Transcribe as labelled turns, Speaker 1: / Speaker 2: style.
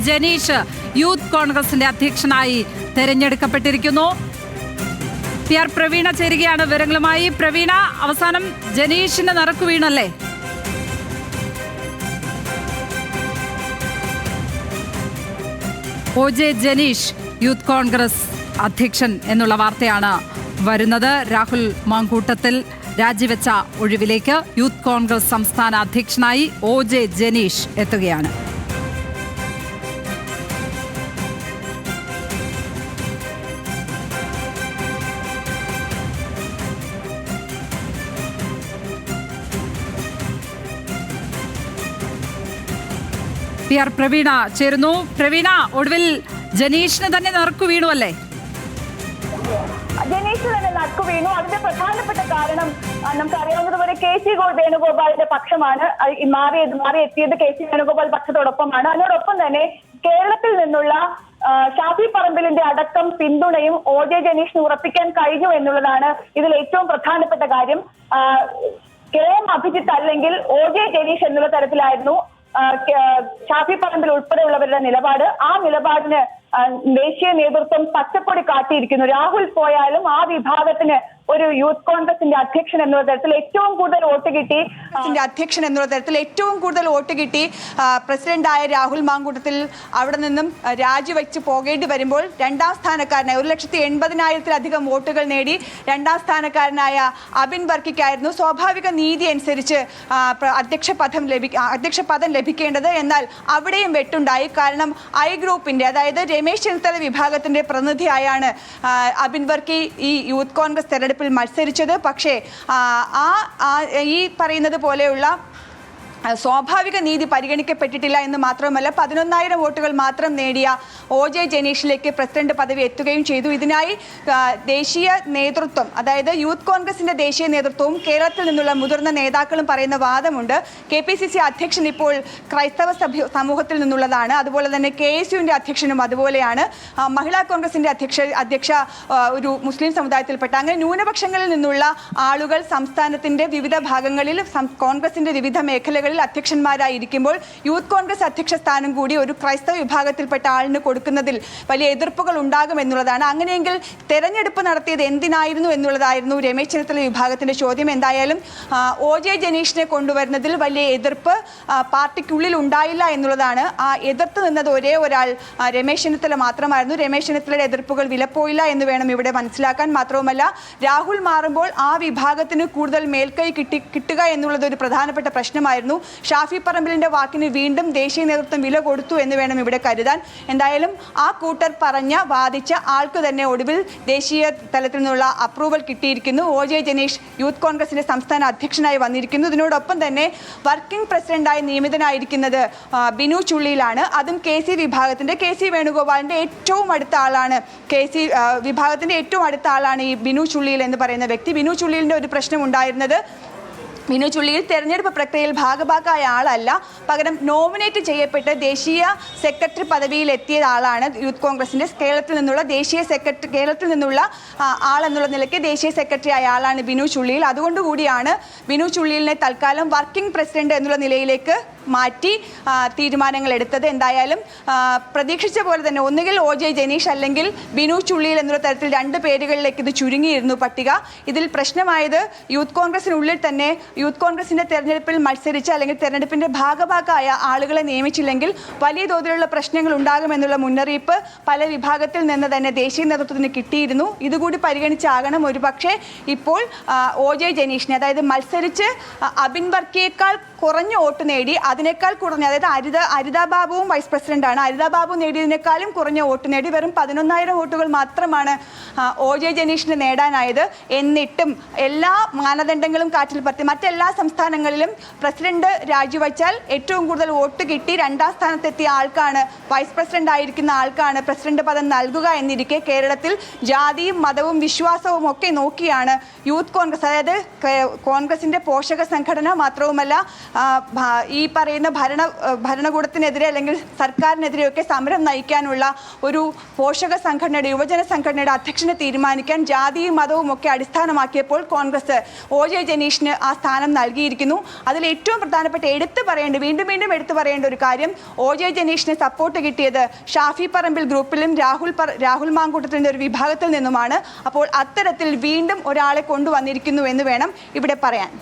Speaker 1: Janeesh youth കോൺഗ്രസിന്റെ അധ്യക്ഷനായി തെരഞ്ഞെടുക്കപ്പെട്ടിരിക്കുന്നു. PR Praveena ചേരുകയാണ് വിവരങ്ങളുമായി. പ്രവീണ, അവസാനം ജനീഷിന് നറുക്കു വീണല്ലേ? OJ ജനീഷ് യൂത്ത് കോൺഗ്രസ് അധ്യക്ഷൻ എന്നുള്ള വാർത്തയാണ് വരുന്നത്. രാഹുൽ മാങ്കൂട്ടത്തിൽ രാജിവെച്ച ഒഴിവിലേക്ക് യൂത്ത് കോൺഗ്രസ് സംസ്ഥാന അധ്യക്ഷനായി OJ ജനീഷ് എത്തുകയാണ്. PR പ്രവീണ ചേരുന്നു. പ്രവീണ, ഒടുവിൽ ജനീഷിന് തന്നെ നറുക്കു വീണു അല്ലേ?
Speaker 2: ജനീഷ് തന്നെ നറുക്കു വീണു. അതിന്റെ പ്രധാനപ്പെട്ട കാരണം നമുക്കറിയാവുന്നതുപോലെ KC വേണുഗോപാലിന്റെ പക്ഷമാണ് മാറിയെത്തിയത്. KC വേണുഗോപാൽ പക്ഷത്തോടൊപ്പമാണ്. അതിനോടൊപ്പം തന്നെ കേരളത്തിൽ നിന്നുള്ള ഷാഫി പറമ്പിലിന്റെ അടക്കം പിന്തുണയും OJ ജനീഷിന് ഉറപ്പിക്കാൻ കഴിഞ്ഞു എന്നുള്ളതാണ് ഇതിൽ ഏറ്റവും പ്രധാനപ്പെട്ട കാര്യം. KM അഭിജിത്ത് അല്ലെങ്കിൽ OJ ജനീഷ് എന്നുള്ള തരത്തിലായിരുന്നു ഷാഫി പറമ്പിൽ ഉൾപ്പെടെയുള്ളവരുടെ നിലപാട്. ആ നിലപാടിന് ദേശീയ നേതൃത്വം പച്ചപ്പൊടി കാട്ടിയിരിക്കുന്നു. രാഹുൽ പോയാലും ആ വിഭാഗത്തിന് ഒരു യൂത്ത് കോൺഗ്രസിന്റെ അധ്യക്ഷൻ എന്നുള്ള തരത്തിൽ ഏറ്റവും കൂടുതൽ വോട്ട് കിട്ടി പ്രസിഡന്റായ രാഹുൽ മാങ്കൂട്ടത്തിൽ അവിടെ നിന്നും രാജിവെച്ച് പോകേണ്ടി വരുമ്പോൾ രണ്ടാം സ്ഥാനക്കാരനായ 1,80,000-ലധികം വോട്ടുകൾ നേടി രണ്ടാം സ്ഥാനക്കാരനായ അബിൻ വർക്കിക്കായിരുന്നു സ്വാഭാവിക നീതി അനുസരിച്ച് അധ്യക്ഷ പദം ലഭിക്കേണ്ടത്. എന്നാൽ അവിടെയും വെട്ടുണ്ടായി. കാരണം ഐ ഗ്രൂപ്പിന്റെ, അതായത് രമേശ് ചെന്നിത്തല വിഭാഗത്തിന്റെ പ്രതിനിധിയായാണ് അബിൻ വർക്കി ഈ യൂത്ത് കോൺഗ്രസ് തെരഞ്ഞെടുപ്പിൽ മത്സരിച്ചത്. പക്ഷേ ഈ പറയുന്നത് പോലെയുള്ള സ്വാഭാവിക നീതി പരിഗണിക്കപ്പെട്ടിട്ടില്ല എന്ന് മാത്രമല്ല 11,000 വോട്ടുകൾ മാത്രം നേടിയ OJ ജനീഷിലേക്ക് പ്രസിഡന്റ് പദവി എത്തുകയും ചെയ്തു. ഇതിനായി ദേശീയ നേതൃത്വം, അതായത് യൂത്ത് കോൺഗ്രസിന്റെ ദേശീയ നേതൃത്വവും കേരളത്തിൽ നിന്നുള്ള മുതിർന്ന നേതാക്കളും പറയുന്ന വാദമുണ്ട്. KPCC അധ്യക്ഷൻ ഇപ്പോൾ ക്രൈസ്തവ സമൂഹത്തിൽ നിന്നുള്ളതാണ്. അതുപോലെ തന്നെ KSUവിന്റെ അധ്യക്ഷനും അതുപോലെയാണ്. മഹിളാ കോൺഗ്രസിന്റെ അധ്യക്ഷ ഒരു മുസ്ലിം സമുദായത്തിൽപ്പെട്ട, അങ്ങനെ ന്യൂനപക്ഷങ്ങളിൽ നിന്നുള്ള ആളുകൾ സംസ്ഥാനത്തിന്റെ വിവിധ ഭാഗങ്ങളിൽ കോൺഗ്രസിന്റെ വിവിധ മേഖലകളിൽ അധ്യക്ഷന്മാരായിരിക്കുമ്പോൾ യൂത്ത് കോൺഗ്രസ് അധ്യക്ഷ സ്ഥാനം കൂടി ഒരു ക്രൈസ്തവ വിഭാഗത്തിൽപ്പെട്ട ആളിന് കൊടുക്കുന്നതിൽ വലിയ എതിർപ്പുകൾ ഉണ്ടാകുമെന്നുള്ളതാണ്. അങ്ങനെയെങ്കിൽ തെരഞ്ഞെടുപ്പ് നടത്തിയത് എന്തിനായിരുന്നു എന്നുള്ളതായിരുന്നു രമേശ് ചെന്നിത്തല വിഭാഗത്തിന്റെ ചോദ്യം. എന്തായാലും OJ ജനീഷിനെ കൊണ്ടുവരുന്നതിൽ വലിയ എതിർപ്പ് പാർട്ടിക്കുള്ളിൽ ഉണ്ടായില്ല എന്നുള്ളതാണ്. ആ എതിർത്ത് നിന്നത് ഒരേ ഒരാൾ രമേശ് ചെന്നിത്തല മാത്രമായിരുന്നു. രമേശ് ചെന്നിത്തലയുടെ എതിർപ്പുകൾ വിലപ്പോയില്ല എന്ന് വേണം ഇവിടെ മനസ്സിലാക്കാൻ. മാത്രവുമല്ല, രാഹുൽ മാറുമ്പോൾ ആ വിഭാഗത്തിന് കൂടുതൽ മേൽക്കൈ കിട്ടുക എന്നുള്ളത് ഒരു പ്രധാനപ്പെട്ട പ്രശ്നമായിരുന്നു. ഷാഫി പറമ്പിലിന്റെ വാക്കിന് വീണ്ടും ദേശീയ നേതൃത്വം വില കൊടുത്തു എന്ന് വേണം ഇവിടെ കരുതാൻ. എന്തായാലും ആ കൂട്ടർ വാദിച്ച ആൾക്ക് തന്നെ ഒടുവിൽ ദേശീയ തലത്തിൽ നിന്നുള്ള അപ്രൂവൽ കിട്ടിയിരിക്കുന്നു. OJ ജനീഷ് യൂത്ത് കോൺഗ്രസിന്റെ സംസ്ഥാന അധ്യക്ഷനായി വന്നിരിക്കുന്നു. ഇതിനോടൊപ്പം തന്നെ വർക്കിംഗ് പ്രസിഡന്റായി നിയമിതനായിരിക്കുന്നത് ബിനു ചുള്ളിയിലാണ്. അതും KC വിഭാഗത്തിന്റെ, KC വേണുഗോപാലിന്റെ ഏറ്റവും അടുത്ത ആളാണ്. KC വിഭാഗത്തിന്റെ ഏറ്റവും അടുത്ത ആളാണ് ഈ ബിനു ചുള്ളിയിൽ എന്ന് പറയുന്ന വ്യക്തി. ബിനു ചുള്ളിയിലിന്റെ ഒരു പ്രശ്നം ഉണ്ടായിരുന്നത്, ബിനു ചുള്ളിയിൽ തെരഞ്ഞെടുപ്പ് പ്രക്രിയയിൽ ഭാഗഭാക്കായ ആളല്ല, പകരം നോമിനേറ്റ് ചെയ്യപ്പെട്ട് ദേശീയ സെക്രട്ടറി പദവിയിൽ എത്തിയ ആളാണ്. യൂത്ത് കോൺഗ്രസിന്റെ കേരളത്തിൽ നിന്നുള്ള ആളെന്നുള്ള നിലയ്ക്ക് ദേശീയ സെക്രട്ടറി ആയ ആളാണ് ബിനു ചുള്ളിയിൽ. അതുകൊണ്ടുകൂടിയാണ് ബിനു ചുള്ളിയിലിനെ തൽക്കാലം വർക്കിംഗ് പ്രസിഡന്റ് എന്നുള്ള നിലയിലേക്ക് മാറ്റി തീരുമാനങ്ങൾ എടുത്തത്. എന്തായാലും പ്രതീക്ഷിച്ച പോലെ തന്നെ ഒന്നുകിൽ OJ ജനീഷ് അല്ലെങ്കിൽ ബിനു ചുള്ളിയിൽ എന്നുള്ള തരത്തിൽ രണ്ട് പേരുകളിലേക്ക് ഇത് ചുരുങ്ങിയിരുന്നു പട്ടിക. ഇതിൽ പ്രശ്നമായത് യൂത്ത് കോൺഗ്രസിനുള്ളിൽ തന്നെ യൂത്ത് കോൺഗ്രസിന്റെ തെരഞ്ഞെടുപ്പിൽ മത്സരിച്ച അല്ലെങ്കിൽ തെരഞ്ഞെടുപ്പിന്റെ ഭാഗഭാക്കായ ആളുകളെ നിയമിച്ചില്ലെങ്കിൽ വലിയ തോതിലുള്ള പ്രശ്നങ്ങൾ ഉണ്ടാകുമെന്നുള്ള മുന്നറിയിപ്പ് പല വിഭാഗത്തിൽ നിന്ന് തന്നെ ദേശീയ നേതൃത്വത്തിന് കിട്ടിയിരുന്നു. ഇതുകൂടി പരിഗണിച്ചാകണം ഒരുപക്ഷെ ഇപ്പോൾ OJ ജനീഷിനെ, അതായത് മത്സരിച്ച് അബിൻ വർക്കിയേക്കാൾ കുറഞ്ഞ വോട്ട് നേടി, അതിനേക്കാൾ കുറഞ്ഞ, അതായത് അരിത ബാബുവും വൈസ് പ്രസിഡന്റാണ്, അരിത ബാബു നേടിയതിനേക്കാളും കുറഞ്ഞ വോട്ട് നേടി വെറും 11,000 വോട്ടുകൾ മാത്രമാണ് OJ ജനീഷിന് നേടാനായത്. എന്നിട്ടും എല്ലാ മാനദണ്ഡങ്ങളും കാറ്റിൽ പറത്തി മറ്റെല്ലാ സംസ്ഥാനങ്ങളിലും പ്രസിഡന്റ് രാജിവെച്ചാൽ ഏറ്റവും കൂടുതൽ വോട്ട് കിട്ടി രണ്ടാം സ്ഥാനത്തെത്തിയ ആൾക്കാണ്, വൈസ് പ്രസിഡന്റ് ആയിരിക്കുന്ന ആൾക്കാണ് പ്രസിഡന്റ് പദം നൽകുക എന്നിരിക്കെ കേരളത്തിൽ ജാതിയും മതവും വിശ്വാസവും ഒക്കെ നോക്കിയാണ് യൂത്ത് കോൺഗ്രസ്, അതായത് കോൺഗ്രസിന്റെ പോഷക സംഘടന മാത്രവുമല്ല ഈ പറയുന്ന ഭരണകൂടത്തിനെതിരെ അല്ലെങ്കിൽ സർക്കാരിനെതിരെയൊക്കെ സമരം നയിക്കാനുള്ള ഒരു പോഷക സംഘടനയുടെ യുവജന സംഘടനയുടെ അധ്യക്ഷനെ തീരുമാനിക്കാൻ ജാതിയും മതവും ഒക്കെ അടിസ്ഥാനമാക്കിയപ്പോൾ കോൺഗ്രസ് OJ ജനീഷിന് ആ സ്ഥാനം നൽകിയിരിക്കുന്നു. അതിൽ ഏറ്റവും പ്രധാനപ്പെട്ട വീണ്ടും വീണ്ടും എടുത്തു പറയേണ്ട ഒരു കാര്യം, OJ ജനീഷിന് സപ്പോർട്ട് കിട്ടിയത് ഷാഫി പറമ്പിൽ ഗ്രൂപ്പിലും രാഹുൽ മാങ്കൂട്ടത്തിന്റെ ഒരു വിഭാഗത്തിൽ നിന്നുമാണ്. അപ്പോൾ അത്തരത്തിൽ വീണ്ടും ഒരാളെ കൊണ്ടുവന്നിരിക്കുന്നു എന്ന് വേണം ഇവിടെ പറയാൻ.